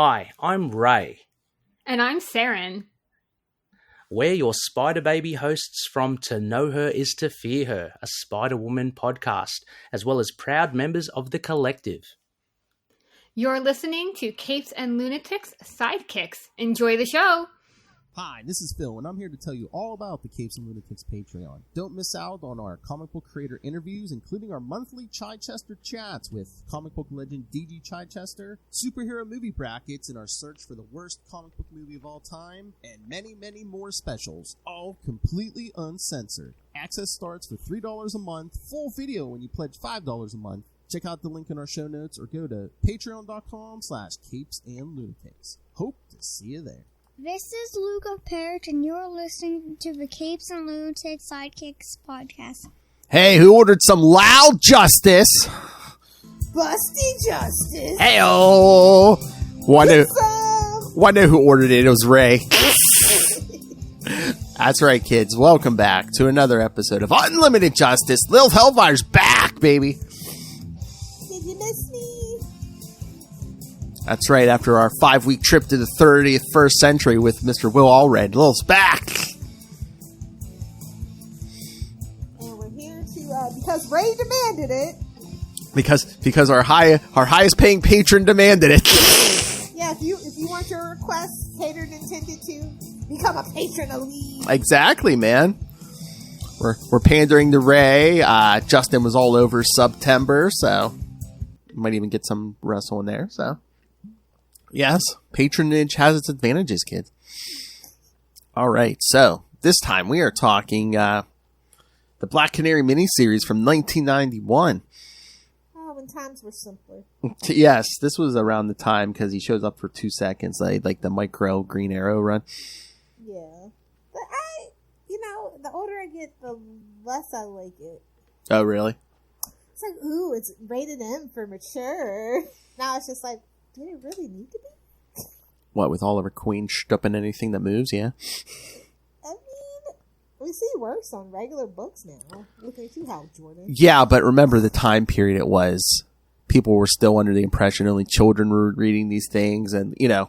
Hi, I'm Ray. And I'm Saren. We're your Spider Baby hosts from To Know Her Is to Fear Her, a Spider-Woman podcast, as well as proud members of the collective. You're listening to Capes and Lunatics Sidekicks. Enjoy the show! Hi, this is Phil, and I'm here to tell you all about the Capes and Lunatics Patreon. Don't miss out on our comic book creator interviews, including our monthly Chichester chats with comic book legend D.G. Chichester, superhero movie brackets in our search for the worst comic book movie of all time, and many, many more specials, all completely uncensored. Access starts for $3 a month, full video when you pledge $5 a month. Check out the link in our show notes or go to patreon.com/capesandlunatics. Hope to see you there. This is Luke of Perich, and you're listening to the Capes and Lunatics Sidekicks podcast. Hey, who ordered some loud justice? Busty Justice. Hey-oh! Wonder who ordered it. It was Ray. That's right, kids. Welcome back to another episode of Unlimited Justice. Lilith Hellfire's back, baby. Did you miss me? That's right, after our 5-week trip to the 31st century with Mr. Will Allred. Lilith's back! And we're here to, because Ray demanded it. Because our highest paying patron demanded it. Yeah, if you want your request catered and tended to, become a patron elite. Exactly, man. We're pandering to Ray. Justin was all over September, so might even get some wrestle in there, so. Yes, patronage has its advantages, kids. All right, so this time we are talking the Black Canary miniseries from 1991. Oh, when times were simpler. Yes, this was around the time because he shows up for 2 seconds, like the micro Green Arrow run. Yeah, but the older I get, the less I like it. Oh, really? It's like, ooh, it's rated M for mature. Now it's just like, did it really need to be? What, with Oliver Queen stupping anything that moves, yeah? I mean, we see worse on regular books now. Look at you, Hal Jordan. Yeah, but remember the time period it was. People were still under the impression only children were reading these things, and, I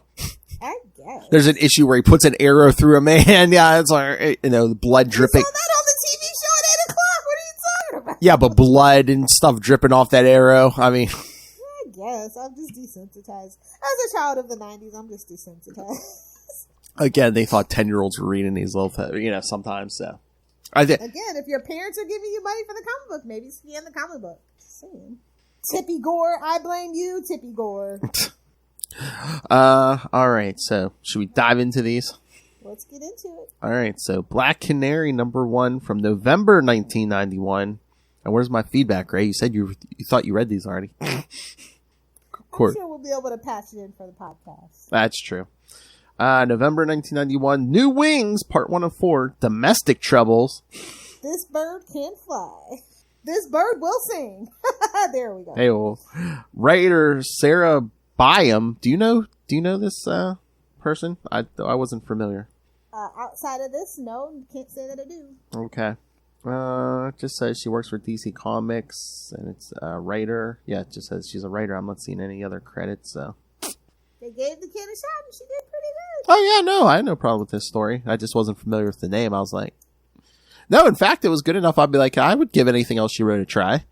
guess. There's an issue where he puts an arrow through a man, yeah, it's like, the blood dripping. You saw that on the TV show at 8 o'clock, what are you talking about? Yeah, but blood and stuff dripping off that arrow, I mean... Yes, I'm just desensitized. As a child of the 90s, I'm just desensitized. Again, they thought 10-year-olds were reading these little, sometimes, so. Again, if your parents are giving you money for the comic book, maybe scan the comic book. Just saying. Tippy Gore, I blame you, Tippy Gore. Alright, so, should we dive into these? Let's get into it. Alright, so, Black Canary #1 from November 1991. And where's my feedback, Ray? You said you thought you read these already. I'm sure we'll be able to patch it in for the podcast. That's true. November 1991, New Wings, Part 1 of 4, Domestic Troubles. This bird can fly. This bird will sing. There we go. Hey, writer Sarah Byam. Do you know this person? I wasn't familiar. Outside of this, no, can't say that I do. Okay. It just says she works for DC Comics, and it's a writer. Yeah, it just says she's a writer. I'm not seeing any other credits, so. They gave the kid a shot, and she did pretty good. Oh, yeah, no, I had no problem with this story. I just wasn't familiar with the name. I was like, no, in fact, it was good enough. I'd be like, I would give anything else she wrote a try.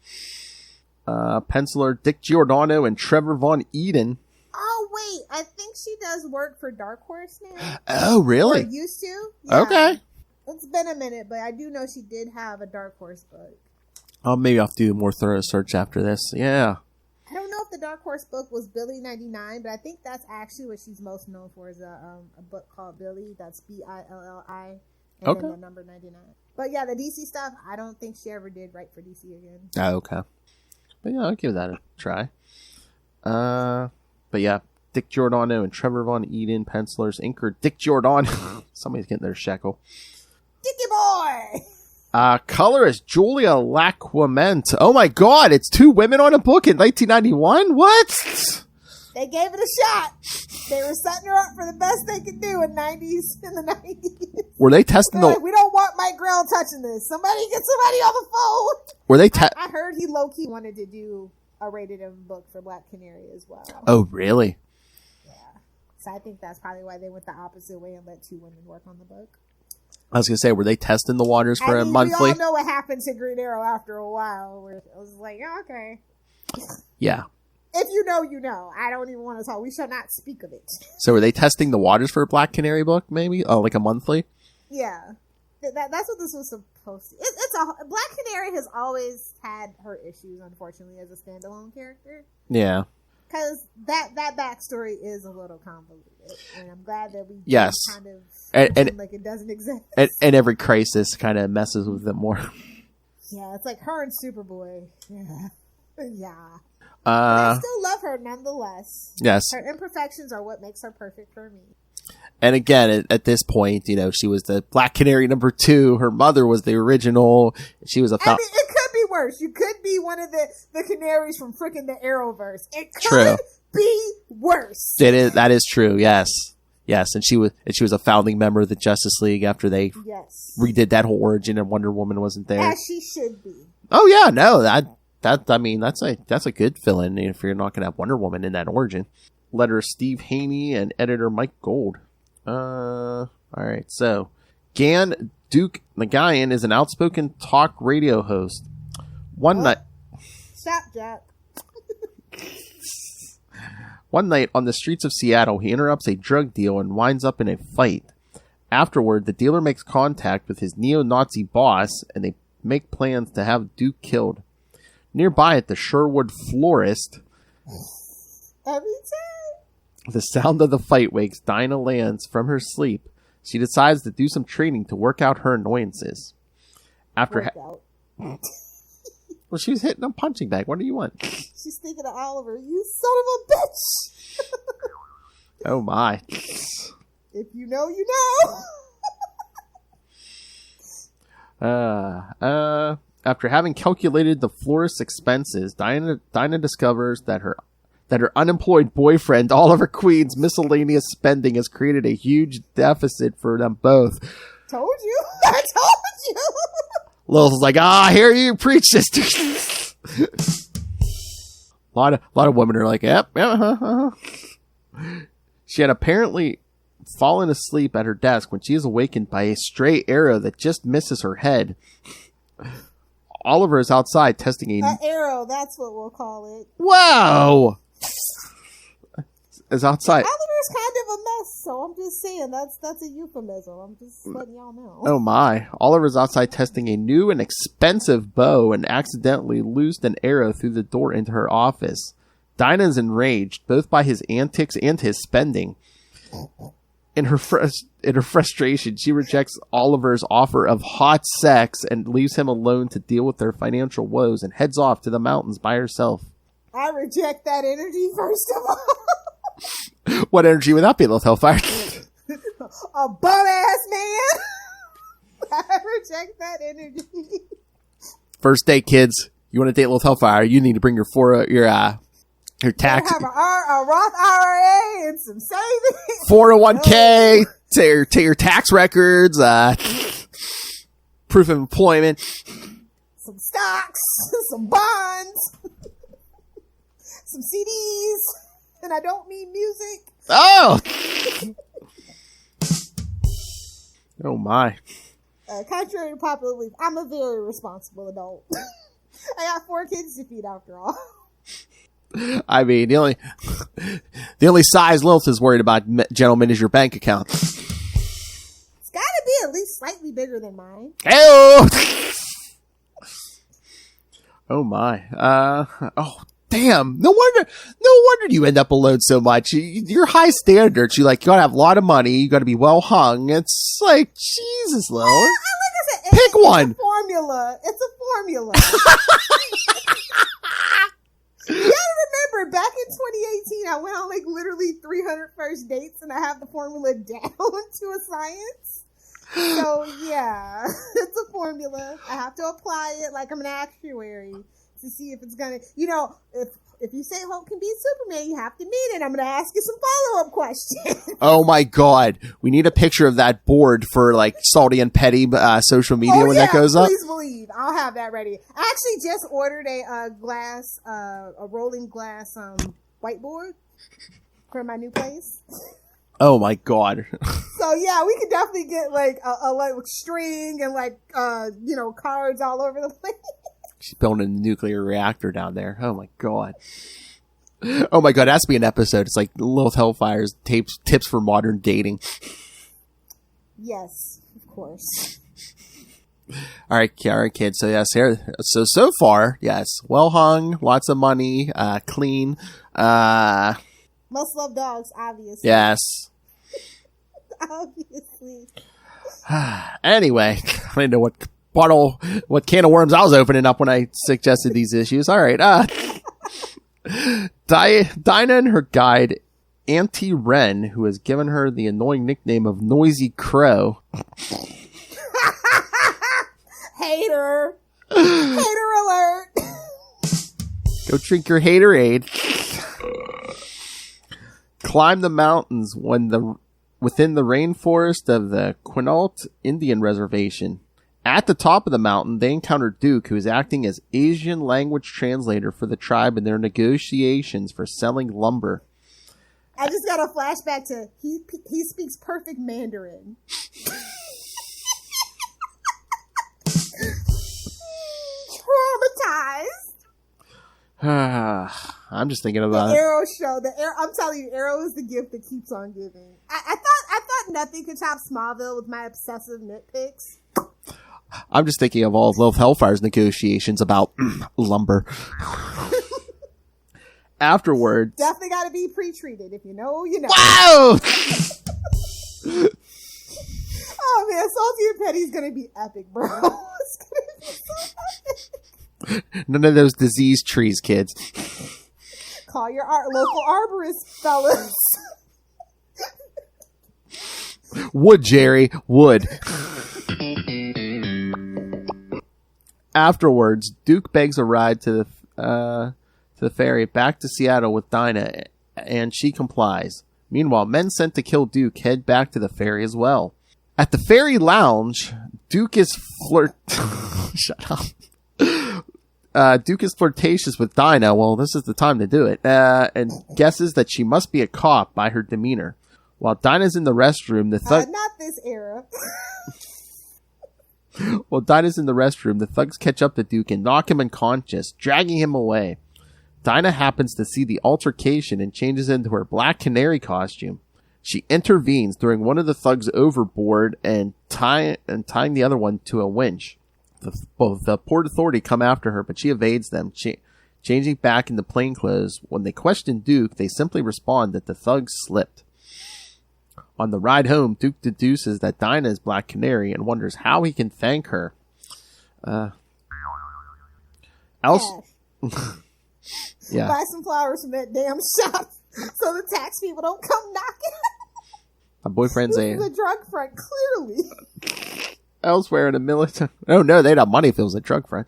Penciler Dick Giordano and Trevor Von Eden. Oh, wait, I think she does work for Dark Horse now. Oh, really? Or used to. Yeah. Okay. It's been a minute, but I do know she did have a Dark Horse book. Oh, maybe I'll have to do a more thorough search after this. Yeah. I don't know if the Dark Horse book was Billy 99, but I think that's actually what she's most known for is a book called Billy. That's Billi, and okay. Then the number 99. But yeah, the DC stuff, I don't think she ever did write for DC again. Oh, okay. But yeah, I'll give that a try. But yeah, Dick Giordano and Trevor Von Eden, pencilers, inker Dick Giordano. Somebody's getting their shekel. Dicky boy! Colorist Julia Laquement. Oh my god, it's 2 women on a book in 1991? What? They gave it a shot. They were setting her up for the best they could do in the 90s. Were they testing like, we don't want Mike Grell touching this. Somebody get somebody on the phone. Were they I heard he low-key wanted to do a rated M book for Black Canary as well. Oh, really? Yeah. So I think that's probably why they went the opposite way and let 2 women work on the book. I was going to say, were they testing the waters for a monthly? We all know what happened to Green Arrow after a while, where it was like, oh, okay. Yeah. If you know, you know. I don't even want to talk. We shall not speak of it. So were they testing the waters for a Black Canary book, maybe? Oh, like a monthly? Yeah. That's what this was supposed to. Black Canary has always had her issues, unfortunately, as a standalone character. Yeah. Because that backstory is a little convoluted, and I'm glad that we kind of and like it doesn't exist. And every crisis kind of messes with it more. Yeah, it's like her and Superboy. Yeah, yeah. But I still love her nonetheless. Yes, her imperfections are what makes her perfect for me. And again, at this point, she was the Black Canary number 2. Her mother was the original. She was a. It could be worse. You could be one of the canaries from frickin' the Arrowverse. It could be worse. That is true. Yes, and she was a founding member of the Justice League after they redid that whole origin and Wonder Woman wasn't there. As she should be. Oh yeah, no, that's a good fill-in if you're not going to have Wonder Woman in that origin. Letter Steve Haney and editor Mike Gold. All right, so Gan Duke Nagayan is an outspoken talk radio host. One night on the streets of Seattle, he interrupts a drug deal and winds up in a fight. Afterward, the dealer makes contact with his neo-Nazi boss, and they make plans to have Duke killed. Nearby at the Sherwood Florist, every time the sound of the fight wakes Dinah Lance from her sleep. She decides to do some training to work out her annoyances. Well, she was hitting a punching bag. What do you want? She's thinking of Oliver. You son of a bitch! Oh my. If you know, you know. After having calculated the florist's expenses, Dinah discovers that her unemployed boyfriend, Oliver Queen's miscellaneous spending has created a huge deficit for them both. Told you. I told you. Lilith is like, I hear you preach, sister. A lot of women are like, yep. She had apparently fallen asleep at her desk when she is awakened by a stray arrow that just misses her head. Oliver is outside testing an arrow, that's what we'll call it. Wow! Is outside. Oliver's kind of a mess, so I'm just saying that's a euphemism. I'm just letting y'all know. Oh my. Oliver's outside testing a new and expensive bow and accidentally loosed an arrow through the door into her office. Dinah's enraged, both by his antics and his spending. In her frustration, she rejects Oliver's offer of hot sex and leaves him alone to deal with their financial woes and heads off to the mountains by herself. I reject that energy, first of all. What energy would that be, Lilith Hellfire? A bum-ass man. I reject that energy. First date, kids. You want to date Lilith Hellfire, you need to bring your tax. Have a Roth IRA and some savings. 401k, to your tax records, proof of employment. Some stocks, some bonds, some CDs, and I don't mean music. Oh! Oh my. Contrary to popular belief, I'm a very responsible adult. I got 4 kids to feed after all. I mean, the only size Lilith is worried about, gentlemen, is your bank account. It's got to be at least slightly bigger than mine. Hey-oh! Oh my. Oh damn. No wonder you end up alone so much. You're high standards. You gotta have a lot of money. You gotta be well hung. It's like, Jesus, Lilith. Like I said, pick one. It's a formula. You gotta remember, back in 2018, I went on literally 300 first dates, and I have the formula down to a science. So yeah, it's a formula. I have to apply it like I'm an actuary to see if it's gonna, if you say Hulk can beat Superman, you have to meet it. I'm gonna ask you some follow-up questions. Oh my God, we need a picture of that board for Salty and Petty social media when that goes up. Please believe I'll have that ready. I actually just ordered a rolling glass whiteboard for my new place. Oh my god. So yeah, we could definitely get like a like string and like cards all over the place. She's building a nuclear reactor down there. Oh my god. Oh my god, that has to be an episode. It's like Lilith Hellfire's tips for modern dating. Yes, of course. All right, kids. So yes, here. So far, yes, well hung, lots of money, clean. Most love dogs, obviously. Yes. Obviously. Anyway, I didn't know what can of worms I was opening up when I suggested these issues. All right. Dinah and her guide, Auntie Wren, who has given her the annoying nickname of Noisy Crow. Hater. Hater alert. Go drink your haterade. Climb the mountains within the rainforest of the Quinault Indian Reservation. At the top of the mountain, they encounter Duke, who is acting as Asian language translator for the tribe in their negotiations for selling lumber. I just got a flashback to he speaks perfect Mandarin. Traumatized. I'm just thinking about the Arrow show. I'm telling you, Arrow is the gift that keeps on giving. I thought nothing could top Smallville with my obsessive nitpicks. I'm just thinking of all of Lilith Hellfire's negotiations about lumber. Afterwards, definitely got to be pre-treated. If you know, you know. Wow! Oh man, Salty and Petty's gonna be epic, bro. It's gonna be so epic. None of those disease trees, kids. Call your local arborist, fellas. Wood, Jerry, wood. Afterwards, Duke begs a ride to the ferry back to Seattle with Dinah, and she complies. Meanwhile, men sent to kill Duke head back to the ferry as well. At the ferry lounge, Duke is Shut up. Duke is flirtatious with Dinah. Well, this is the time to do it. And guesses that she must be a cop by her demeanor. While Dinah's in the restroom, not this era. While Dinah's in the restroom, the thugs catch up to Duke and knock him unconscious, dragging him away. Dinah happens to see the altercation and changes into her Black Canary costume. She intervenes, throwing one of the thugs overboard and tying the other one to a winch. The Port Authority come after her, but she evades them, changing back into plainclothes. When they question Duke, they simply respond that the thugs slipped. On the ride home, Duke deduces that Dinah is Black Canary and wonders how he can thank her. Yeah. Buy some flowers from that damn shop so the tax people don't come knocking. My boyfriend's this is a drug front, clearly. Elsewhere in a military... Oh, no, they don't have money if it was a drug front.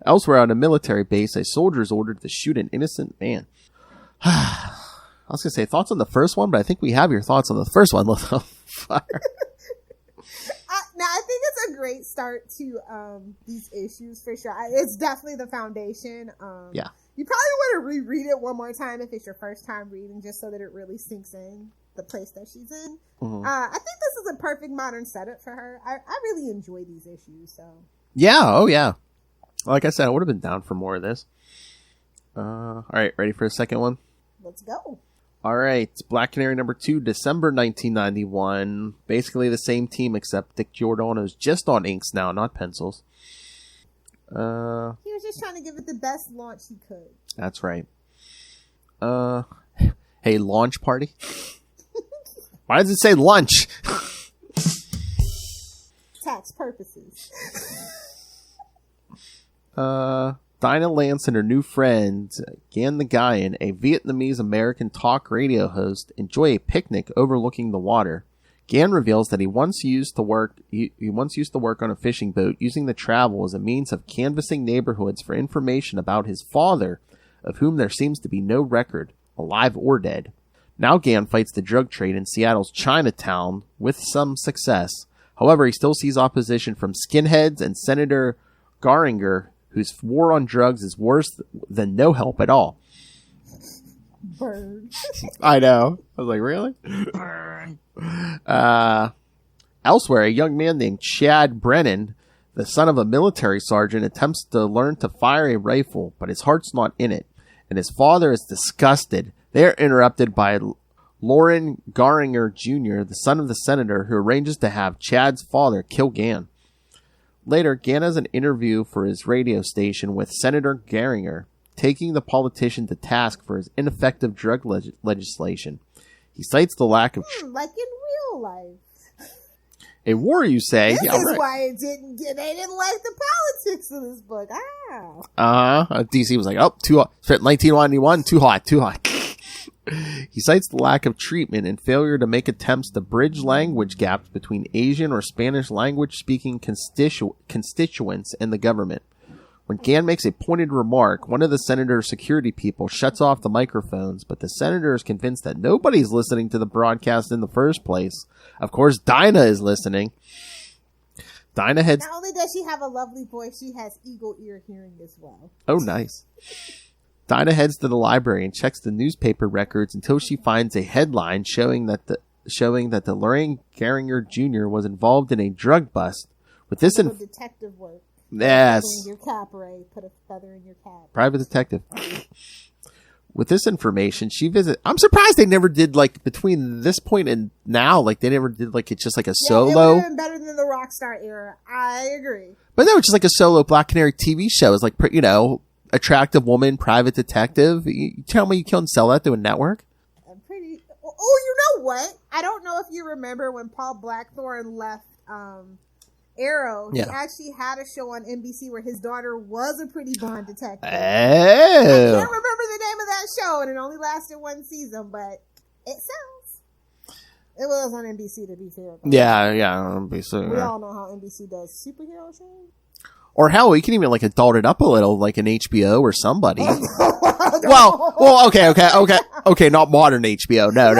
Elsewhere on a military base, a soldier is ordered to shoot an innocent man. I was going to say thoughts on the first one, but I think we have your thoughts on the first one, Lilith Fire. Now, I think it's a great start to these issues, for sure. It's definitely the foundation. Yeah. You probably want to reread it one more time if it's your first time reading, just so that it really sinks in the place that she's in. Mm-hmm. I think this is a perfect modern setup for her. I really enjoy these issues. So yeah, oh yeah. Like I said, I would have been down for more of this. All right, ready for a second one? Let's go. All right, Black Canary number 2, December 1991. Basically the same team, except Dick Giordano's just on inks now, not pencils. He was just trying to give it the best launch he could. That's right. Hey, launch party? Why does it say lunch? Tax purposes. Dinah Lance and her new friend, Gan the Guyan, a Vietnamese-American talk radio host, enjoy a picnic overlooking the water. Gan reveals that he once used to work on a fishing boat, using the travel as a means of canvassing neighborhoods for information about his father, of whom there seems to be no record, alive or dead. Now Gan fights the drug trade in Seattle's Chinatown with some success. However, he still sees opposition from skinheads and Senator Garinger, whose war on drugs is worse than no help at all. Burn. I know. I was like, really? Elsewhere, a young man named Chad Brennan, the son of a military sergeant, attempts to learn to fire a rifle, but his heart's not in it, and his father is disgusted. They are interrupted by Lauren Garinger Jr., the son of the senator, who arranges to have Chad's father kill Gann. Later, Gann has an interview for his radio station with Senator Garinger, taking the politician to task for his ineffective drug legislation. He cites the lack of... like in real life. A war, you say? This yeah, is right. why they didn't like the politics of this book. DC was like, oh, too hot. 1991, too hot. He cites the lack of treatment and failure to make attempts to bridge language gaps between Asian or Spanish language-speaking constituents and the government. When Gann makes a pointed remark, one of the senator's security people shuts off the microphones, but the senator is convinced that nobody's listening to the broadcast in the first place. Of course, Dinah is listening. Dinah heads... Not only does she have a lovely voice, she has eagle ear hearing as well. Oh, nice. Dinah heads to the library and checks the newspaper records until she finds a headline showing that the Lorraine Garinger Jr. was involved in a drug bust. With this detective work. Yes. Your cap, Ray. Put a feather in your cap. Private detective. With this information, she visits... I'm surprised they never did, like, between this point and now, like, they never did, like, it's just like a solo... It would have been better than the Rockstar era. I agree. But no, it's just like a solo Black Canary TV show. It's like, you know, attractive woman, private detective. You tell me you can't sell that to a network? I'm pretty... Oh, you know what? I don't know if you remember when Paul Blackthorne left, Arrow, he actually had a show on NBC where his daughter was a pretty blonde detective. Oh. I can't remember the name of that show, and it only lasted one season, but it sells. It was on NBC, to be fair. Yeah, NBC. We all know how NBC does superhero shows. Or hell, you can even like adult it up a little, like an HBO or somebody. well, okay, not modern HBO. No.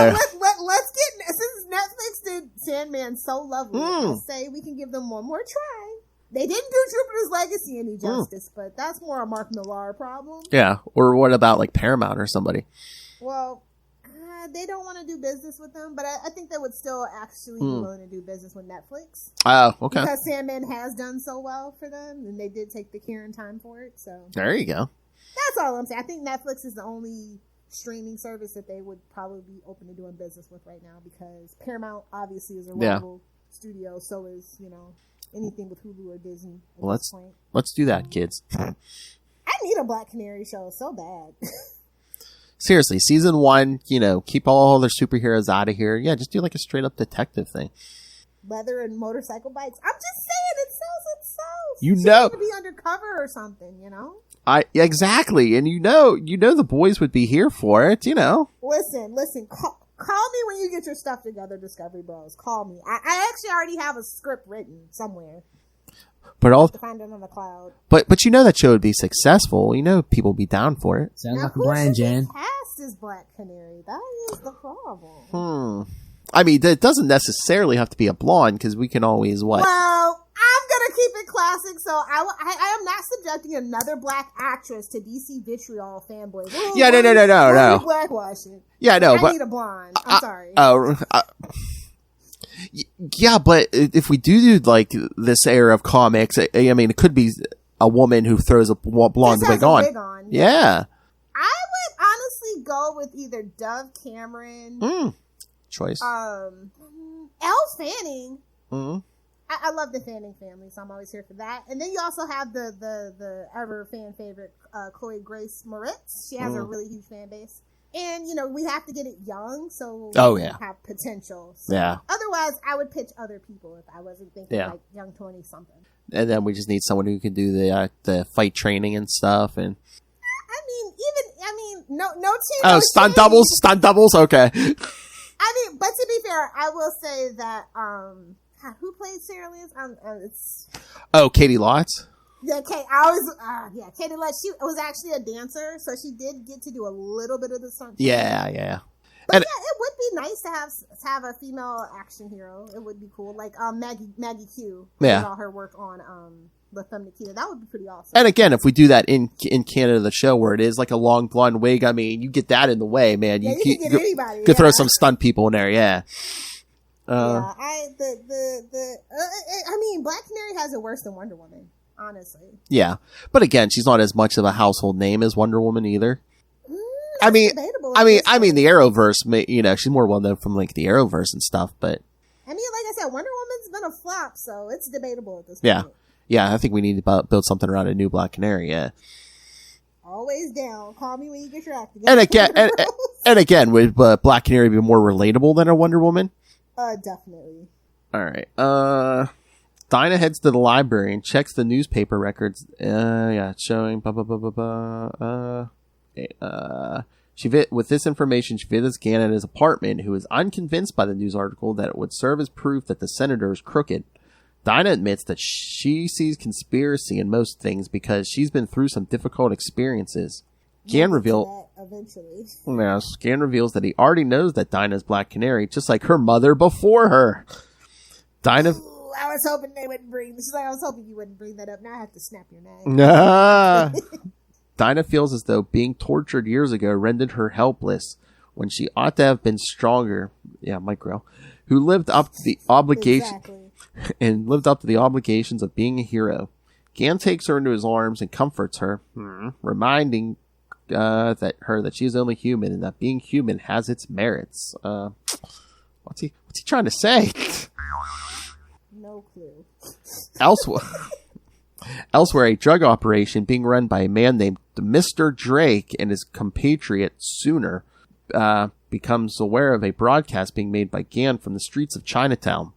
Let's get, since Netflix did Sandman so lovely, I say we can give them one more try. They didn't do Jupiter's Legacy any justice, but that's more a Mark Millar problem. Yeah, or what about like Paramount or somebody? Well, they don't want to do business with them, but I think they would still actually be willing to do business with Netflix. Oh, okay. Because Sandman has done so well for them, and they did take the care and time for it. So there you go. That's all I'm saying. I think Netflix is the only streaming service that they would probably be open to doing business with right now, because Paramount obviously is a rival studio. So is, you know, anything with Hulu or Disney. Well, let's do that, kids. I need a Black Canary show so bad. Seriously, season 1, you know, keep all their superheroes out of here. Yeah, just do like a straight up detective thing. Leather and motorcycle bikes. I'm just saying, it sells itself. You know, to be undercover or something, you know. Exactly, and you know, the boys would be here for it. You know. Listen. Call me when you get your stuff together, Discovery Bros. Call me. I actually already have a script written somewhere. But to find it on the cloud. But you know that show would be successful. You know people would be down for it. Sounds like a plan, Jan. Cast is Black Canary. That is the problem. I mean, it doesn't necessarily have to be a blonde, because we can always what? Well, I'm gonna keep it classic, so I am not subjecting another black actress to DC vitriol fanboys. Ooh, yeah, no. Blackwashing. Yeah, no, I need a blonde. I'm sorry. Yeah, but if we do like this era of comics, I mean, it could be a woman who throws a blonde wig on. Yeah. I would honestly go with either Dove Cameron. Choice. Elle Fanning. I love the Fanning family, so I'm always here for that. And then you also have the ever fan favorite Chloe Grace Moretz. She has a really huge fan base. And, you know, we have to get it young, so we have potential. So otherwise, I would pitch other people if I wasn't thinking like young 20-something. And then we just need someone who can do the fight training and stuff. And no stunt doubles, okay. I mean, but to be fair, I will say that, who played Sarah Lance? Katie Lotz? Yeah, Katie Lutz. She was actually a dancer, so she did get to do a little bit of the stunt. Yeah. But yeah, it would be nice to have a female action hero. It would be cool, like Maggie Q. Yeah, all her work on the Femme Nikita. That would be pretty awesome. And again, if we do that in Canada, the show where it is like a long blonde wig, I mean, you get that in the way, man. Yeah, you can get anybody. You could throw some stunt people in there, yeah. I mean, Black Canary has it worse than Wonder Woman, honestly. Yeah, but again, she's not as much of a household name as Wonder Woman either. I mean, the Arrowverse, she's more well known from like the Arrowverse and stuff, but I mean, like I said, Wonder Woman's been a flop, so it's debatable at this point. Yeah, I think we need to build something around a new Black Canary. Yeah. Always down. Call me when you get your act together. And again, would Black Canary be more relatable than a Wonder Woman? Definitely. All right. Dinah heads to the library and checks the newspaper records. Showing. With this information, she visits Gann at his apartment, who is unconvinced by the news article that it would serve as proof that the senator is crooked. Dinah admits that she sees conspiracy in most things because she's been through some difficult experiences. Gann reveals that he already knows that Dinah's Black Canary, just like her mother before her. Dinah. Ooh, I was hoping they wouldn't bring. This is like I was hoping you wouldn't bring that up. Now I have to snap your neck. Nah. Dinah feels as though being tortured years ago rendered her helpless when she ought to have been stronger. Yeah, micro. Who lived up to the obligation. Exactly. And lived up to the obligations of being a hero. Gann takes her into his arms and comforts her, reminding that she is only human and that being human has its merits. What's he trying to say? No clue. Elsewhere, a drug operation being run by a man named Mr. Drake and his compatriot Sooner becomes aware of a broadcast being made by Gann from the streets of Chinatown.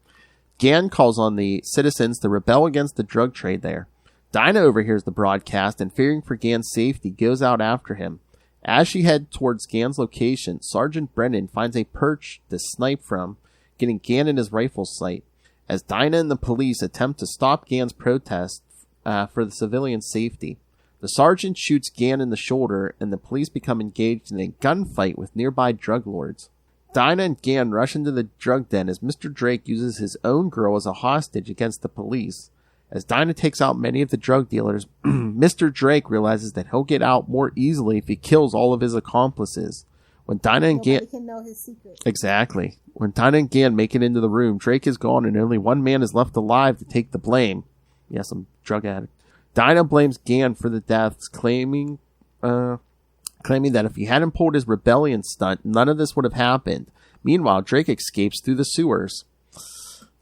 Gann calls on the citizens to rebel against the drug trade there. Dinah overhears the broadcast and, fearing for Gann's safety, goes out after him. As she heads towards Gann's location, Sergeant Brennan finds a perch to snipe from, getting Gann in his rifle sight. As Dinah and the police attempt to stop Gann's protest for the civilian's safety, the sergeant shoots Gann in the shoulder, and the police become engaged in a gunfight with nearby drug lords. Dinah and Gann rush into the drug den as Mr. Drake uses his own girl as a hostage against the police. As Dinah takes out many of the drug dealers, Mr. Drake realizes that he'll get out more easily if he kills all of his accomplices. When Dinah and Gann can know his secret. Exactly. When Dinah and Gann make it into the room, Drake is gone and only one man is left alive to take the blame. Yes, some drug addict. Dinah blames Gann for the deaths, claiming that if he hadn't pulled his rebellion stunt, none of this would have happened. Meanwhile, Drake escapes through the sewers.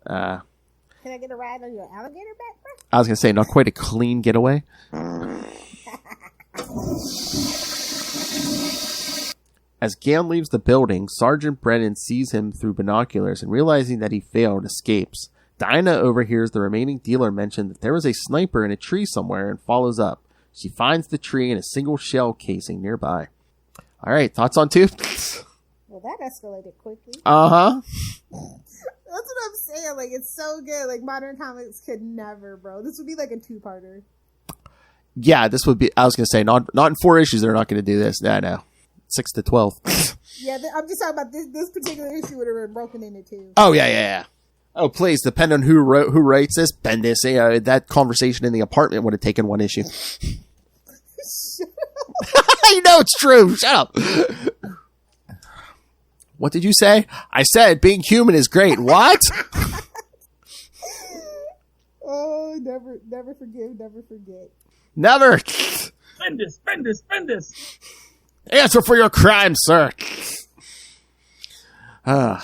Can I get a ride on your alligator back, bro? I was going to say, not quite a clean getaway. As Gann leaves the building, Sergeant Brennan sees him through binoculars and, realizing that he failed, escapes. Dinah overhears the remaining dealer mention that there was a sniper in a tree somewhere and follows up. She finds the tree and a single shell casing nearby. All right, thoughts on 2? Well, that escalated quickly. Uh-huh. That's what I'm saying. Like, it's so good. Like, modern comics could never, bro. This would be like a 2-parter. Yeah, this would be, I was going to say, not in 4 issues, they're not going to do this. No. 6 to 12. Yeah, I'm just talking about this particular issue would have been broken into 2. Oh, yeah. Oh, please, depend on who writes this, Bendis. That conversation in the apartment would have taken 1 issue. You know it's true. Shut up. What did you say? I said being human is great. What? Oh, never forgive, never forget. Never. Bendis. Answer for your crimes, sir. All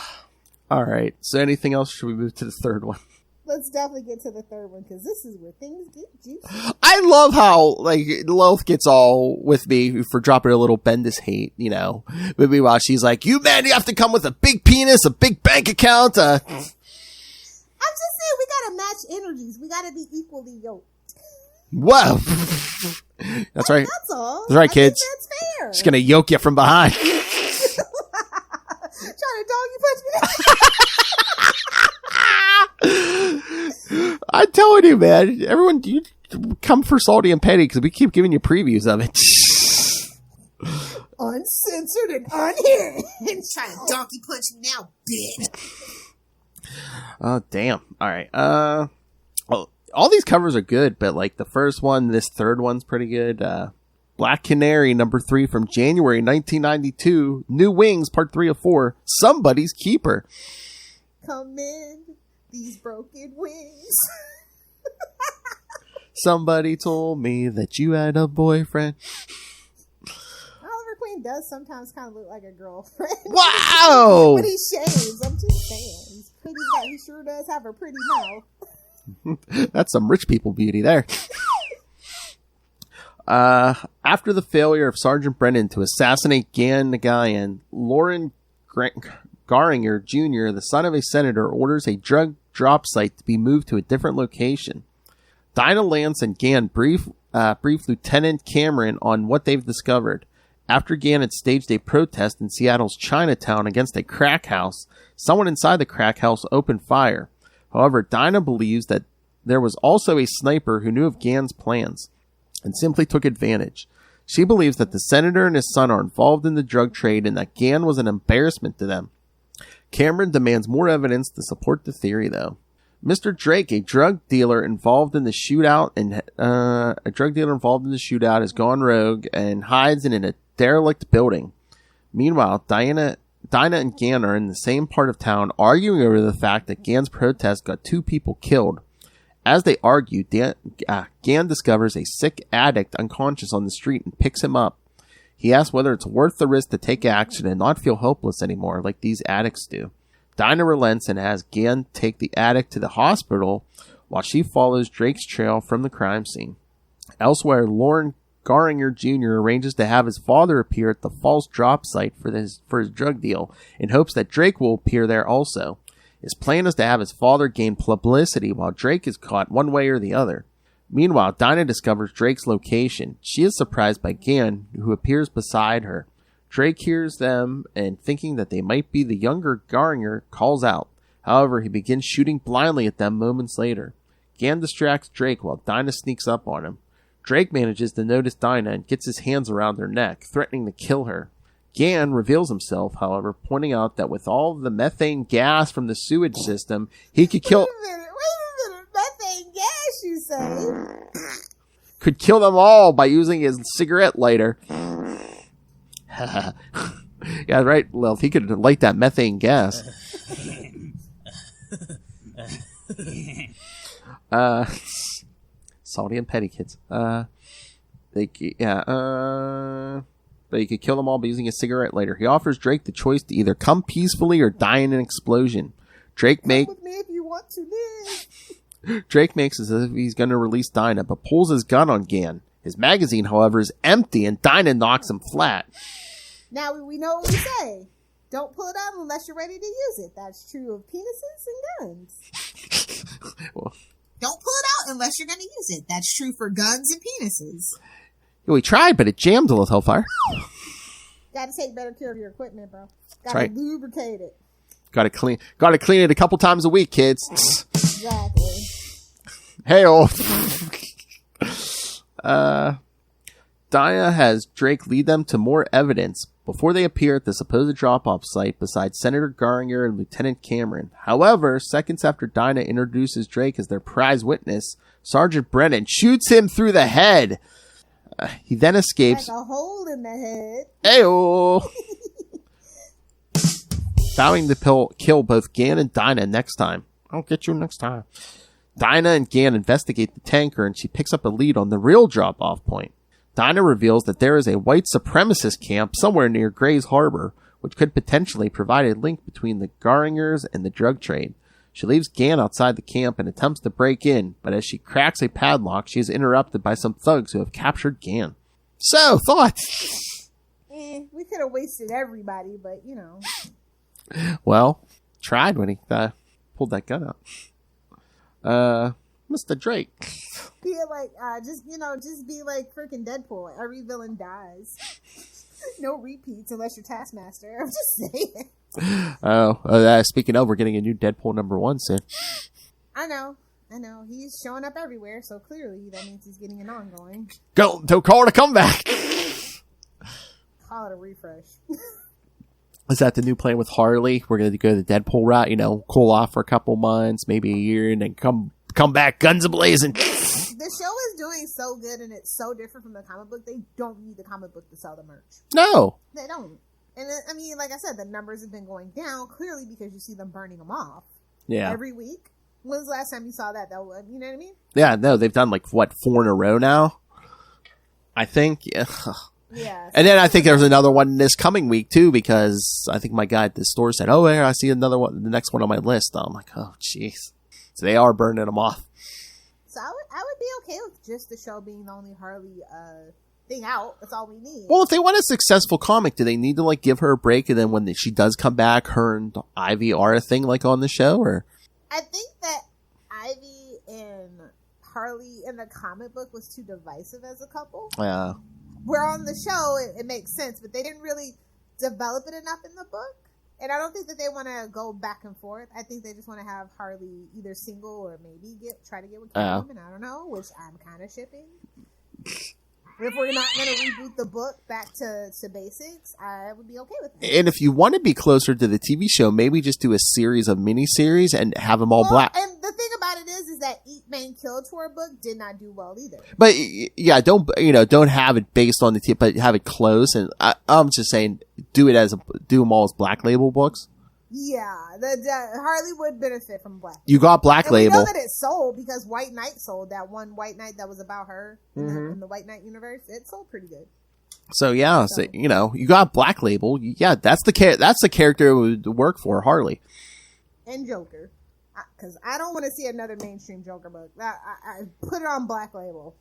right. So anything else? Should we move to the third one? Let's definitely get to the third one, because this is where things get juicy. I love how, Lilith gets all with me for dropping a little Bendis hate, But meanwhile, she's like, you have to come with a big penis, a big bank account. I'm just saying, we gotta match energies. We gotta be equally yoked. Whoa. That's right. That's all. That's right, kids. That's fair. She's gonna yoke you from behind. Trying to doggy punch me. I'm telling you, man. Everyone, you come for Salty and Petty because we keep giving you previews of it. uncensored and unhinged. Trying to donkey punch him now, bitch. Oh, damn. All right. All these covers are good, but like the first one, this third one's pretty good. Black Canary, number 3 from January 1992. New Wings, part 3 of 4. Somebody's Keeper. Commend these broken wings. Somebody told me that you had a boyfriend. Oliver Queen does sometimes kind of look like a girlfriend. Wow! When he shaves, I'm just saying. He's a pretty guy. He sure does have a pretty mouth. That's some rich people beauty there. After the failure of Sergeant Brennan to assassinate Gan Nagayan, Lauren Garinger Jr., the son of a senator, orders a drug drop site to be moved to a different location. Dinah Lance and Gan brief Lieutenant Cameron on what they've discovered. After Gan had staged a protest in Seattle's Chinatown against a crack house, someone inside the crack house opened fire. However, Dinah believes that there was also a sniper who knew of Gan's plans and simply took advantage. She believes that the senator and his son are involved in the drug trade and that Gan was an embarrassment to them. Cameron demands more evidence to support the theory, though. Mr. Drake, a drug dealer involved in the shootout, has gone rogue and hides in a derelict building. Meanwhile, Dinah and Gan are in the same part of town, arguing over the fact that Gan's protest got 2 people killed. As they argue, Gan discovers a sick addict unconscious on the street and picks him up. He asks whether it's worth the risk to take action and not feel helpless anymore like these addicts do. Dinah relents and has Gan take the addict to the hospital while she follows Drake's trail from the crime scene. Elsewhere, Lauren Garinger Jr. arranges to have his father appear at the false drop site for his drug deal in hopes that Drake will appear there also. His plan is to have his father gain publicity while Drake is caught one way or the other. Meanwhile, Dinah discovers Drake's location. She is surprised by Gan, who appears beside her. Drake hears them and, thinking that they might be the younger Garinger, calls out. However, he begins shooting blindly at them moments later. Gan distracts Drake while Dinah sneaks up on him. Drake manages to notice Dinah and gets his hands around her neck, threatening to kill her. Gan reveals himself, however, pointing out that with all of the methane gas from the sewage system, he could kill... Wait a minute. Methane gas, you say? Could kill them all by using his cigarette lighter. Yeah, right, Lilith. He could light that methane gas. Salty and petty kids. But he could kill them all by using a cigarette lighter. He offers Drake the choice to either come peacefully or die in an explosion. Come with me if you want to live. Drake makes as if he's going to release Dinah, but pulls his gun on Gan. His magazine, however, is empty, and Dinah knocks him flat. Now we know what we say. Don't pull it out unless you're ready to use it. That's true of penises and guns. Well, don't pull it out unless you're going to use it. That's true for guns and penises. We tried, but it jammed a little Hellfire. Gotta take better care of your equipment, bro. That's Gotta right. lubricate it. Gotta clean it a couple times a week, kids. Exactly. Hey-oh. Dinah has Drake lead them to more evidence before they appear at the supposed drop-off site beside Senator Garinger and Lieutenant Cameron. However, seconds after Dinah introduces Drake as their prize witness, Sergeant Brennan shoots him through the head. He then escapes. Like a hole in the head. Ayo! Vowing to kill both Gan and Dinah next time. I'll get you next time. Dinah and Gan investigate the tanker and she picks up a lead on the real drop-off point. Dinah reveals that there is a white supremacist camp somewhere near Gray's Harbor, which could potentially provide a link between the Garingers and the drug trade. She leaves Gan outside the camp and attempts to break in, but as she cracks a padlock, she is interrupted by some thugs who have captured Gan. So, thoughts? We could have wasted everybody, but, you know. Well, tried when he pulled that gun out. Mr. Drake. Be like, just be like freaking Deadpool. Every villain dies. No repeats unless you're Taskmaster. I'm just saying. Speaking of, we're getting a new Deadpool #1 soon. I know. He's showing up everywhere, so clearly that means he's getting an ongoing. Don't call it a comeback. Call it a refresh. Is that the new plan with Harley? We're going to go the Deadpool route, you know, cool off for a couple months, maybe a year, and then come back guns a-blazing. The show is doing so good, and it's so different from the comic book. They don't need the comic book to sell the merch. No. They don't. And I mean, like I said, the numbers have been going down, clearly because you see them burning them off. Yeah. Every week. When's the last time you saw that? You know what I mean? Yeah, no, they've done 4 in a row now, I think. Yeah. Yeah. And then I think there's another one this coming week, too, because I think my guy at the store said, oh, here, I see another one, the next one on my list. I'm like, oh, jeez. So they are burning them off. So I would be okay with just the show being the only Harley thing out. That's all we need. Well, if they want a successful comic, do they need to give her a break, and then when she does come back, her and Ivy are a thing on the show? Or I think that Ivy and Harley in the comic book was too divisive as a couple. Yeah. Where on the show, it makes sense, but they didn't really develop it enough in the book. And I don't think that they want to go back and forth. I think they just want to have Harley either single or maybe try to get with Catwoman. I don't know, which I'm kind of shipping. If we're not going to reboot the book back to basics, I would be okay with that. And if you want to be closer to the TV show, maybe just do a series of miniseries and have them all black. And the thing about it is that Eat Man Kill Tour book did not do well either. But yeah, don't have it based on the TV, but have it close. And I'm just saying, do them all as Black Label books. Yeah, the Harley would benefit from Black. You got Black Label. We know that it sold because White Knight sold. That one White Knight that was about her in the White Knight universe. It sold pretty good. So yeah, so, you got Black Label. Yeah, that's the character it would work for, Harley. And Joker. Because I don't want to see another mainstream Joker book. I put it on Black Label.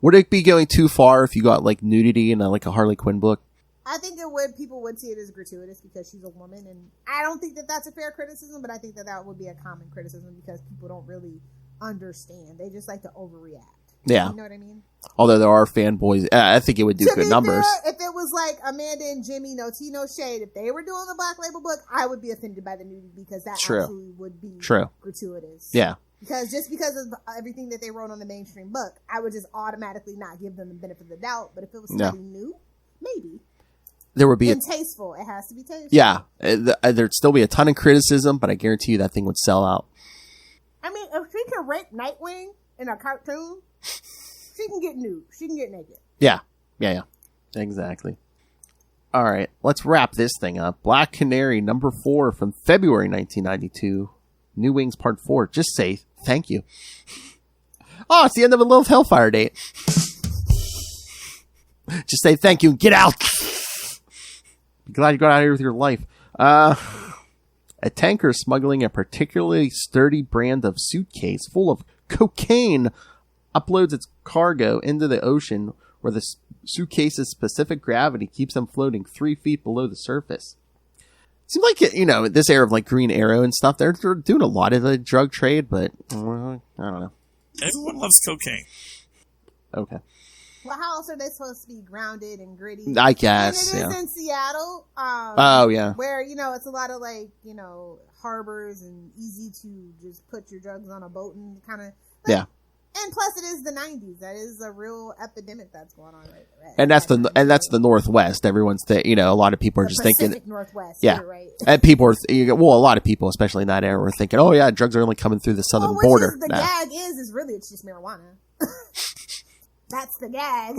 Would it be going too far if you got nudity in a Harley Quinn book? I think it would. People would see it as gratuitous because she's a woman, and I don't think that that's a fair criticism, but I think that would be a common criticism because people don't really understand. They just like to overreact. Yeah. You know what I mean? Although there are fanboys, I think it would do good numbers. Fair, if it was Amanda and Jimmy, no tea, no shade, if they were doing the Black Label book, I would be offended by the nudity because that absolutely would be gratuitous. Yeah. Because of everything that they wrote on the mainstream book, I would just automatically not give them the benefit of the doubt. But if it was somebody new, maybe. There would be tasteful. It has to be tasteful. Yeah. There'd still be a ton of criticism, but I guarantee you that thing would sell out. I mean, if she can rape Nightwing in a cartoon, she can get nude. She can get naked. Yeah. Exactly. All right. Let's wrap this thing up. Black Canary number 4 from February 1992. New Wings Part 4. Just say thank you. Oh, it's the end of a Lilith Hellfire date. Just say thank you and get out. Be glad you got out of here with your life. A tanker smuggling a particularly sturdy brand of suitcase full of cocaine uploads its cargo into the ocean where the suitcase's specific gravity keeps them floating 3 feet below the surface. Seems like, this era of Green Arrow and stuff, they're doing a lot of the drug trade, but I don't know. Everyone loves cocaine. Okay. Well, how else are they supposed to be grounded and gritty? I guess, and it is in Seattle. Oh, yeah. Where, it's a lot of, harbors and easy to just put your drugs on a boat and kind of... Yeah. And plus, it is the 90s. That is a real epidemic that's going on right. And that's the Northwest. Everyone's a lot of people are just Pacific thinking Northwest. Yeah, right. And people are a lot of people, especially in that era, were thinking, oh yeah, drugs are only coming through the southern border. The gag is really it's just marijuana. That's the gag.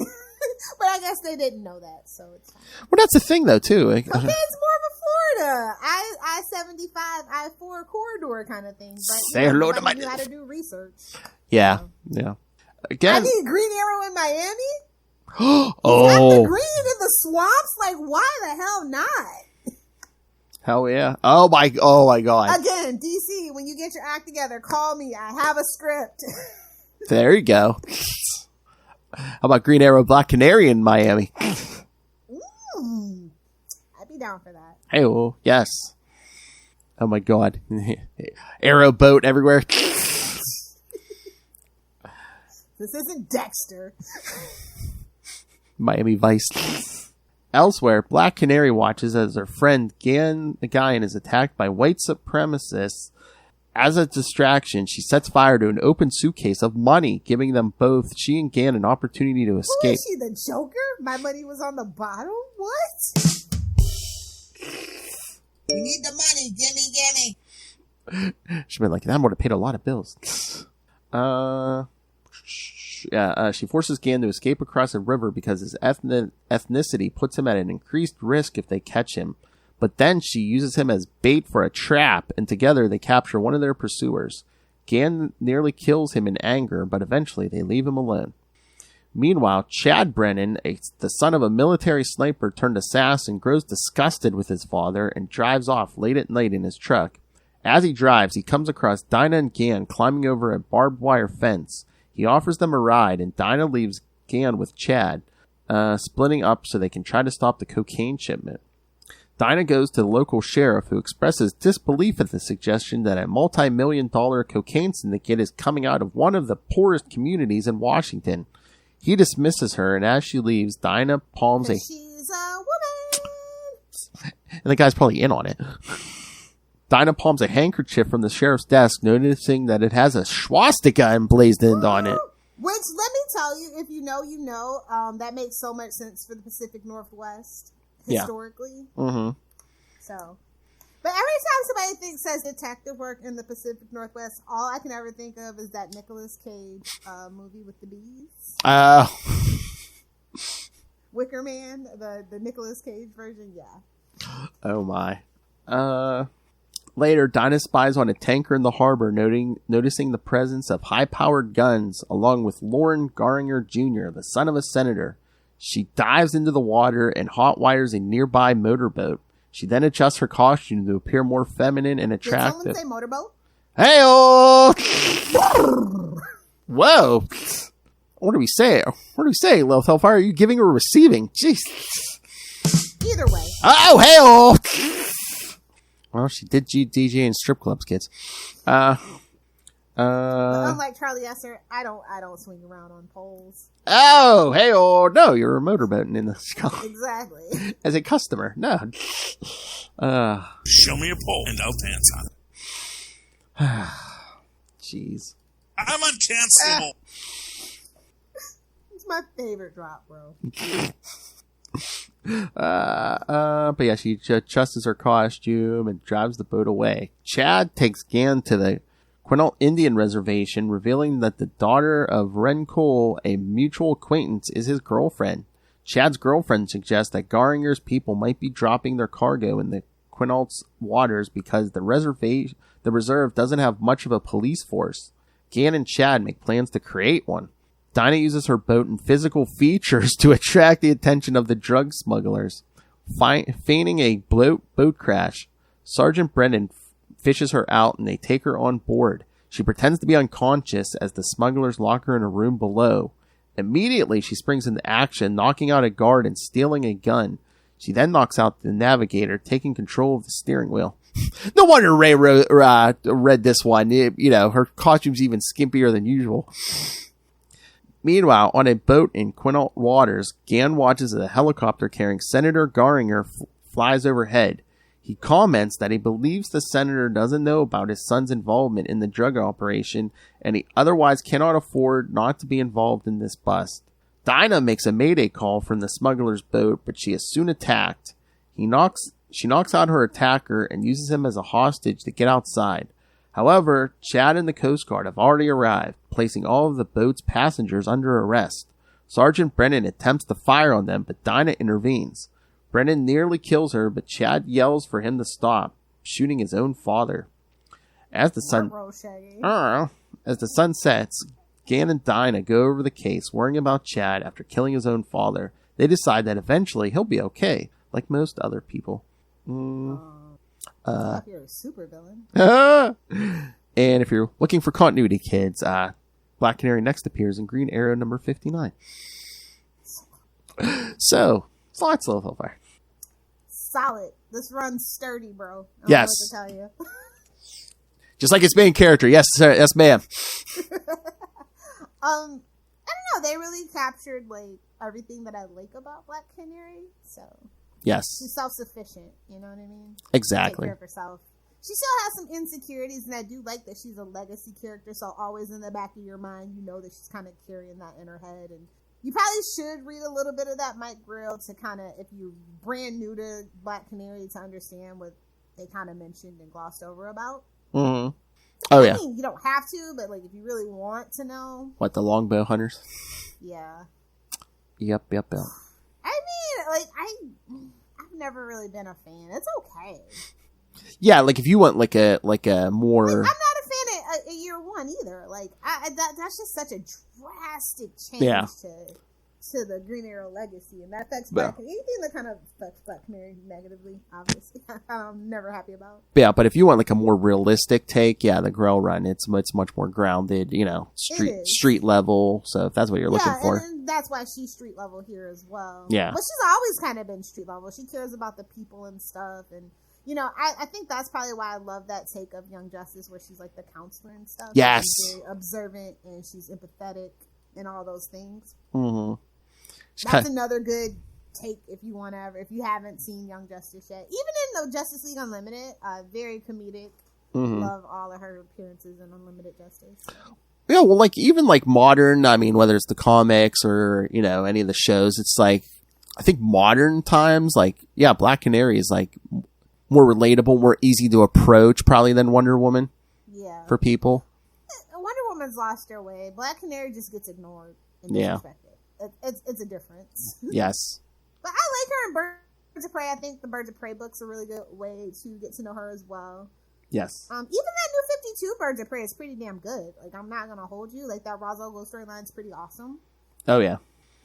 But I guess they didn't know that, so it's fine. Well, that's the thing though too. Okay, it's more of a Florida I-75 I-4 corridor kind of thing. But say hello to my. You got to do research. Yeah, so. Yeah. Again, I need Green Arrow in Miami. Oh, got the green in the swamps. Why the hell not? Hell yeah! Oh my God! Again, DC, when you get your act together, call me. I have a script. There you go. How about Green Arrow, Black Canary in Miami? Ooh, I'd be down for that. Hey, well, yes. Oh my God! Arrow boat everywhere. This isn't Dexter. Miami Vice. Elsewhere, Black Canary watches as her friend Guyan is attacked by white supremacists As a distraction, she sets fire to an open suitcase of money, giving them both, she and Gan, an opportunity to escape. Who is she, the Joker? My money was on the bottom? What? We need the money. Gimme. She's been like, that would have paid a lot of bills. She forces Gan to escape across a river because his ethnicity puts him at an increased risk if they catch him. But then she uses him as bait for a trap, and together they capture one of their pursuers. Gan nearly kills him in anger, but eventually they leave him alone. Meanwhile, Chad Brennan, the son of a military sniper turned assassin, grows disgusted with his father and drives off late at night in his truck. As he drives, he comes across Dinah and Gan climbing over a barbed wire fence. He offers them a ride, and Dinah leaves Gan with Chad, splitting up so they can try to stop the cocaine shipment. Dinah goes to the local sheriff, who expresses disbelief at the suggestion that a multi-million-dollar cocaine syndicate is coming out of one of the poorest communities in Washington. He dismisses her, and as she leaves, Dinah palms She's a woman. And the guy's probably in on it. Dinah palms a handkerchief from the sheriff's desk, noticing that it has a swastika emblazoned on it. Which, let me tell you, if you know, you know, that makes so much sense for the Pacific Northwest. Historically. Yeah. Mm-hmm. So, but every time somebody says detective work in the Pacific Northwest, all I can ever think of is that Nicolas Cage movie with the bees. Wicker Man, the Nicolas Cage version, yeah. Oh my. Later, Dinah spies on a tanker in the harbor, noticing the presence of high-powered guns, along with Lauren Garinger Jr., the son of a senator. She dives into the water and hotwires a nearby motorboat. She then adjusts her costume to appear more feminine and attractive. Did someone say motorboat? Hey-oh! Whoa! What do we say? What do we say, Lilith Hellfire? Are you giving or receiving? Jeez. Either way. Oh, hey-oh! Well, she did DJ in strip clubs, kids. But unlike Charlie Esser, I don't swing around on poles. Oh, hey, oh, no, you're motorboating in the sky. Exactly. As a customer, no. Show me a pole and I'll dance on it. Jeez. I'm uncancelable. It's my favorite drop, bro. But yeah, she adjusts her costume and drives the boat away. Chad takes Gan to the Quinault Indian Reservation, revealing that the daughter of Ren Cole, a mutual acquaintance, is his girlfriend. Chad's girlfriend suggests that Garinger's people might be dropping their cargo in the Quinault's waters because the reserve doesn't have much of a police force. Gan and Chad make plans to create one. Dinah uses her boat and physical features to attract the attention of the drug smugglers. Feigning a boat crash, Sergeant Brennan fishes her out and they take her on board. She pretends to be unconscious as the smugglers lock her in a room below. Immediately, she springs into action, knocking out a guard and stealing a gun. She then knocks out the navigator, taking control of the steering wheel. No wonder Ray read this one. Her costume's even skimpier than usual. Meanwhile, on a boat in Quinault waters, Gan watches as a helicopter carrying Senator Garinger flies overhead. He comments that he believes the senator doesn't know about his son's involvement in the drug operation, and he otherwise cannot afford not to be involved in this bust. Dinah makes a mayday call from the smuggler's boat, but she is soon attacked. She knocks out her attacker and uses him as a hostage to get outside. However, Chad and the Coast Guard have already arrived, placing all of the boat's passengers under arrest. Sergeant Brennan attempts to fire on them, but Dinah intervenes. Brennan nearly kills her, but Chad yells for him to stop, shooting his own father. As the sun sets, Gan and Dinah go over the case, worrying about Chad after killing his own father. They decide that eventually he'll be okay, like most other people. You're a super villain. And if you're looking for continuity, kids, Black Canary next appears in Green Arrow number 59. So, thoughts, Lilith Hellfire? Solid. This run's sturdy, bro. I don't yes. know what to tell you. Just like its main character. Yes, sir. Yes, ma'am. I don't know. They really captured everything that I like about Black Canary. So yes, she's self-sufficient. You know what I mean? Exactly. Take care of herself. she still has some insecurities, and I do like that she's a legacy character, so always in the back of your mind, you know that she's kind of carrying that in her head. And you probably should read a little bit of that Mike Grill to kind of, if you're brand new to Black Canary, to understand what they kind of mentioned and glossed over about. Mm-hmm. Oh, yeah. I mean, you don't have to, but like if you really want to know. What, the longbow hunters? Yeah. Yep. I mean, like, I've never really been a fan. It's okay. Yeah, like if you want like a more. Like, I'm not a fan of year one either. Like that's just such a drastic change to the Green Arrow legacy, and that affects anything that kind of affects Black Canary negatively. Obviously, I'm never happy about. Yeah, but if you want like a more realistic take, the Grell run, it's much more grounded. You know, street level. So if that's what you're looking for, and that's why she's street level here as well. Yeah, but she's always kind of been street level. She cares about the people and stuff, and. You know, I think that's probably why I love that take of Young Justice, where she's like the counselor and stuff. Yes. She's very observant and she's empathetic and all those things. Mm-hmm. That's another good take if you haven't seen Young Justice yet. Even in the Justice League Unlimited, very comedic. Mm-hmm. Love all of her appearances in Unlimited Justice. Yeah, well, like even like modern, I mean, whether it's the comics or, you know, any of the shows, it's like, I think modern times, like, Black Canary is like more relatable, more easy to approach probably than Wonder Woman. Yeah. For people. Wonder Woman's lost her way. Black Canary just gets ignored and disrespected. It's a difference. Yes. But I like her in Birds of Prey. I think the Birds of Prey book's a really good way to get to know her as well. Yes. Even that new 52 Birds of Prey is pretty damn good. Like, I'm not gonna hold you. Like, that Ra's al Ghul storyline's pretty awesome. Oh, yeah.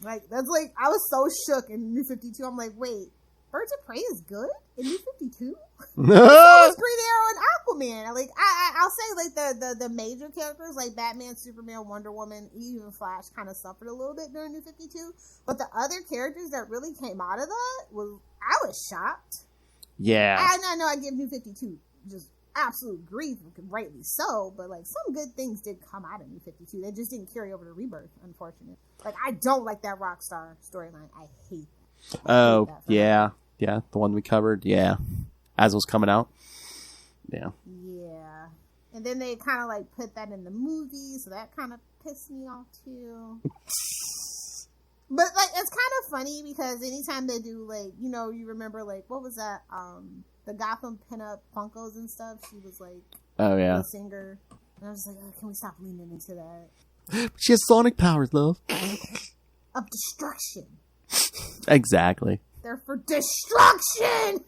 Like, that's like, I was so shook in New 52. I'm like, wait, Birds of Prey is good in New 52? So is Green Arrow and Aquaman. Like, I'll say, like, the major characters, like Batman, Superman, Wonder Woman, even Flash, kind of suffered a little bit during New 52. But the other characters that really came out of that, I was shocked. Yeah. I know I give New 52 just absolute grief, rightly so, but, like, some good things did come out of New 52. They just didn't carry over to Rebirth, unfortunately. Like, I don't like that Rockstar storyline. I hate that. Oh, yeah. Yeah, the one we covered. Yeah. As it was coming out. Yeah. Yeah. And then they kind of like put that in the movie, so that kind of pissed me off too. But like, it's kind of funny because anytime they do like, you know, you remember like, what was that? The Gotham pinup Funkos and stuff. She was like, oh yeah, the singer. And I was like, oh, can we stop leaning into that? She has sonic powers, love. Of destruction. Exactly. They're for destruction.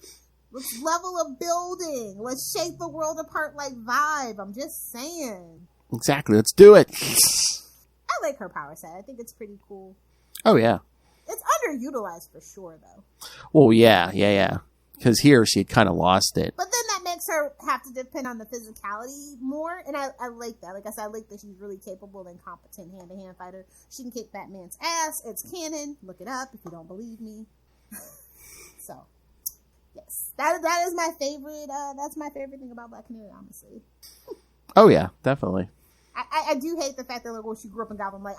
Let's level a building. Let's shake the world apart like Vibe. I'm just saying. Exactly. Let's do it. I like her power set. I think it's pretty cool. Oh, yeah. It's underutilized for sure, though. Well, yeah. Because here she had kind of lost it. But then that makes her have to depend on the physicality more. And I like that. Like I said, I like that she's really capable and competent hand-to-hand fighter. She can kick Batman's ass. It's canon. Look it up if you don't believe me. So, yes. That is my favorite. That's my favorite thing about Black Canary, honestly. Oh, yeah. Definitely. I do hate the fact that, like, when she grew up in Gotham, like,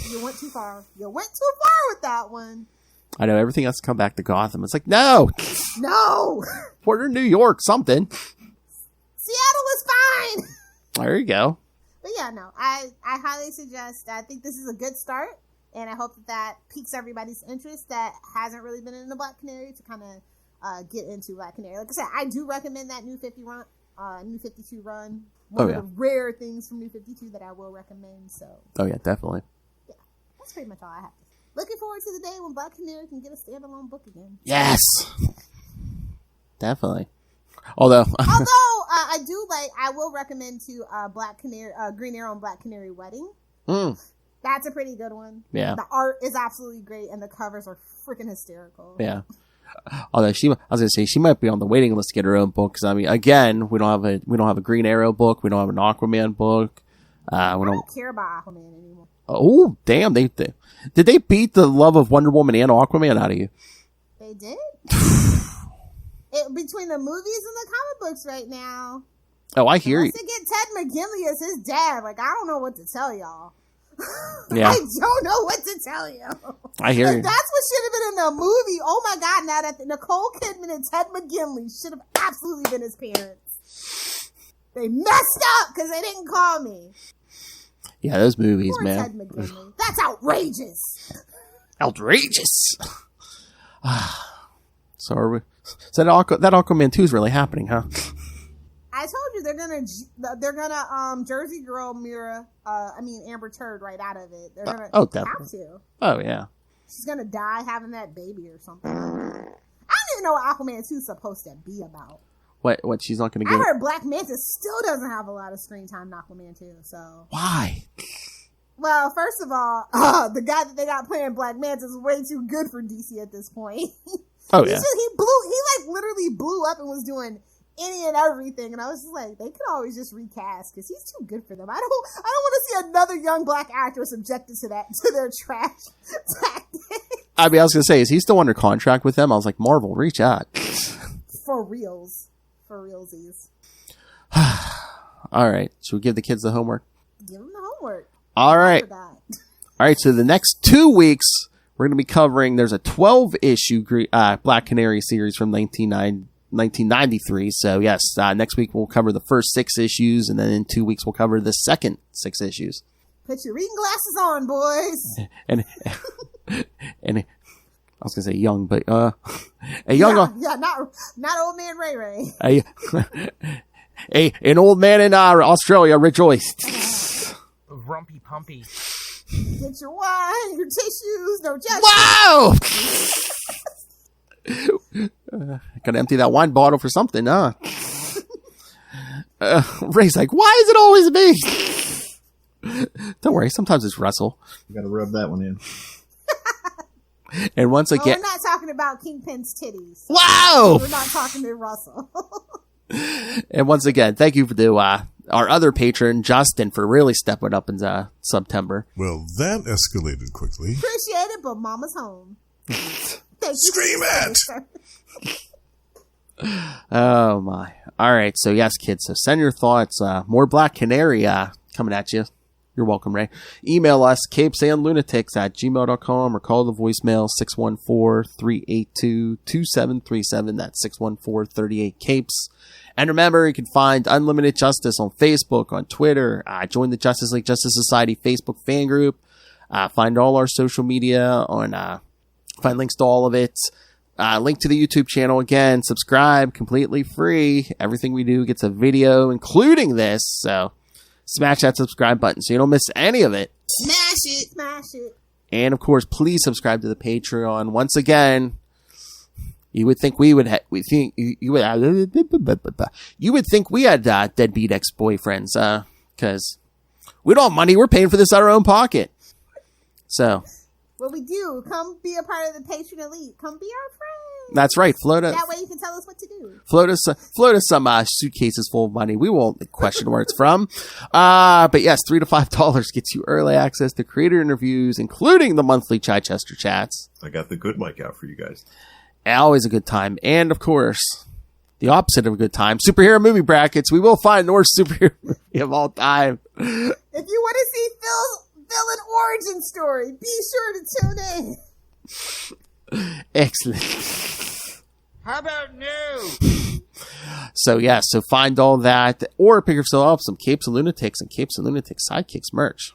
you went too far. You went too far with that one. I know, everything has to come back to Gotham. It's like, no! Put her in New York, something. Seattle is fine! There you go. But yeah, no, I highly suggest, I think this is a good start, and I hope that piques everybody's interest that hasn't really been in the Black Canary to kind of get into Black Canary. Like I said, I do recommend that New 52 run. One of the rare things from New 52 that I will recommend, so. Oh yeah, definitely. Yeah, that's pretty much all I have to say. Looking forward to the day when Black Canary can get a standalone book again. Yes! Definitely. Although I will recommend to Green Arrow and Black Canary Wedding. That's a pretty good one. Yeah. The art is absolutely great and the covers are freaking hysterical. Yeah. Although I was gonna say she might be on the waiting list to get her own book, because I mean, again, we don't have a Green Arrow book, we don't have an Aquaman book. I don't care about Aquaman anymore. Oh damn! Did they beat the love of Wonder Woman and Aquaman out of you? They did. Between the movies and the comic books right now. Oh, I hear you. To get Ted McGinley as his dad, like, I don't know what to tell y'all. Yeah. I don't know what to tell you. I hear you. That's what should have been in the movie. Oh my God! Now that Nicole Kidman and Ted McGinley should have absolutely been his parents. They messed up because they didn't call me. Yeah, those movies, Poor man. Ted McGinley. That's outrageous. Outrageous. So are we? So that Aquaman 2 is really happening, huh? I told you they're gonna Jersey Girl Amber Turd right out of it. They're gonna have to. Oh yeah. She's gonna die having that baby or something. I don't even know what Aquaman 2 is supposed to be about. What? She's not gonna I get. heard Black Manta still doesn't have a lot of screen time in Aquaman 2. So Why? well, first of all, the guy that they got playing Black Manta is way too good for DC at this point. Oh yeah. He literally blew up and was doing any and everything, and I was just like, they could always just recast because he's too good for them. I don't want to see another young black actor subjected to their trash tactics. I was gonna say, is he still under contract with them? I was like, Marvel, reach out. For realsies. All right, should we give the kids the homework? Give them the homework. All right. All right, so the next 2 weeks we're gonna be covering. There's a 12-issue Black Canary series from 1993. So yes, next week we'll cover the first 6 issues, and then in 2 weeks we'll cover the second 6 issues. Put your reading glasses on, boys. And I was gonna say young, but a young, not old man Ray Ray. An old man in Australia rejoiced. Rumpy pumpy. Get your wine, your tissues, no judgment. Wow! Gotta empty that wine bottle for something, huh? Ray's like, why is it always me? Don't worry, sometimes it's Russell. You gotta rub that one in. And once again, we're not talking about Kingpin's titties. Wow! We're not talking to Russell. And once again, thank you to our other patron, Justin, for really stepping up in September. Well, that escalated quickly. Appreciate it, but Mama's home. Scream it! Oh my. All right. So yes, kids. So send your thoughts. More Black Canary coming at you. You're welcome, Ray. Email us, CapesandLunatics@gmail.com, or call the voicemail 614-382-2737. That's 614-38-CAPES. And remember, you can find Unlimited Justice on Facebook, on Twitter. Join the Justice League Justice Society Facebook fan group. Find all our social media on, find links to all of it. Link to the YouTube channel again. Subscribe, completely free. Everything we do gets a video, including this. So smash that subscribe button so you don't miss any of it. Smash it. Smash it. And of course, please subscribe to the Patreon. Once again, you would think we would you would think we had deadbeat ex-boyfriends, because we don't have money. We're paying for this out of our own pocket. So What we do, come be a part of the Patron Elite. Come be our friend. That's right. That way you can tell us what to do. Float us some suitcases full of money. We won't question where it's from. But yes, $3 to $5 gets you early access to creator interviews, including the monthly Chichester chats. I got the good mic out for you guys. Always a good time. And of course, the opposite of a good time, superhero movie brackets. We will find the worst superhero movie of all time. If you want to see Phil's villain origin story, be sure to tune in. Excellent. How about new? So yeah, so find all that, or pick yourself up some Capes and Lunatics and Capes and Lunatics Sidekicks merch.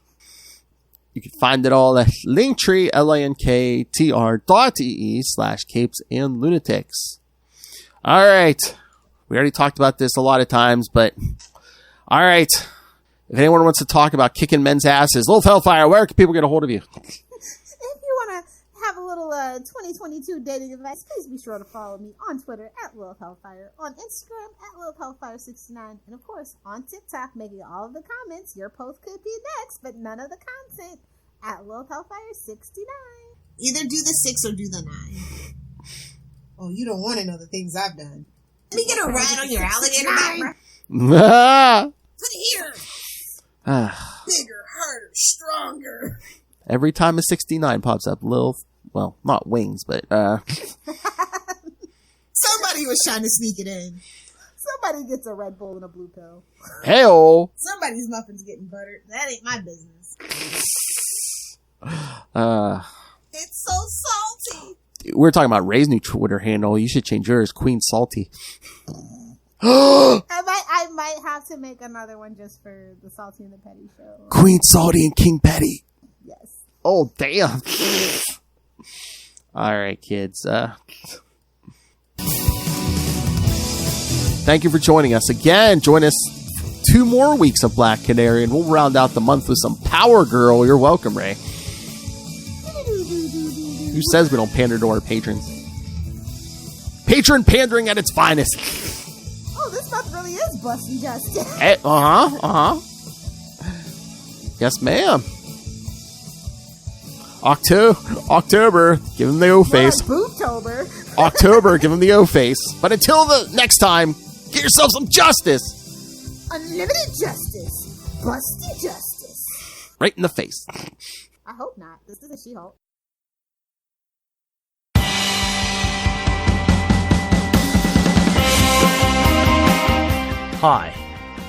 You can find it all at Linktree, linktr.ee/Capes and Lunatics. All right. We already talked about this a lot of times, but all right. If anyone wants to talk about kicking men's asses, Lilith Hellfire, where can people get a hold of you? If you want to have a little 2022 dating advice, please be sure to follow me on Twitter at Lilith Hellfire, on Instagram at Lilith Hellfire69, and of course on TikTok, making all of the comments. Your post could be next, but none of the content at Lilith Hellfire69. Either do the 6 or do the 9. Oh, you don't want to know the things I've done. Let me get a ride on your alligator back. Put it here. Bigger, harder, stronger. Every time a 69 pops up, Lilith, well, not wings, but Somebody was trying to sneak it in. Somebody gets a Red Bull and a blue pill. hey-oh. Somebody's muffins getting buttered. That ain't my business. It's so salty. We're talking about Ray's new Twitter handle. You should change yours, Queen Salty. Am I I might have to make another one just for the Salty and the Petty show. Queen Salty and King Petty. Yes. Oh, damn. All right, kids. Thank you for joining us again. Join us 2 more weeks of Black Canary, and we'll round out the month with some Power Girl. You're welcome, Ray. Who says we don't pander to our patrons? Patron pandering at its finest. Oh, this month really is busting justice. Yes, ma'am. October, give him the O-face. Boobtober. October, give him the O-face. But until the next time, get yourself some justice. Unlimited justice. Busty justice. Right in the face. I hope not. This is a She-Hulk. Hi,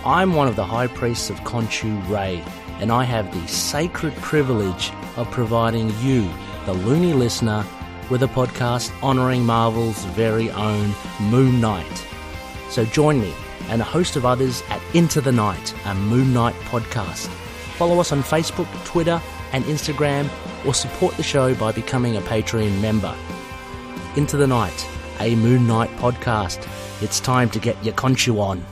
I'm one of the High Priests of Khonshu, Ray, and I have the sacred privilege of providing you, the loony listener, with a podcast honouring Marvel's very own Moon Knight. So join me and a host of others at Into the Night, a Moon Knight podcast. Follow us on Facebook, Twitter and Instagram, or support the show by becoming a Patreon member. Into the Night, a Moon Knight podcast. It's time to get your Khonshu on.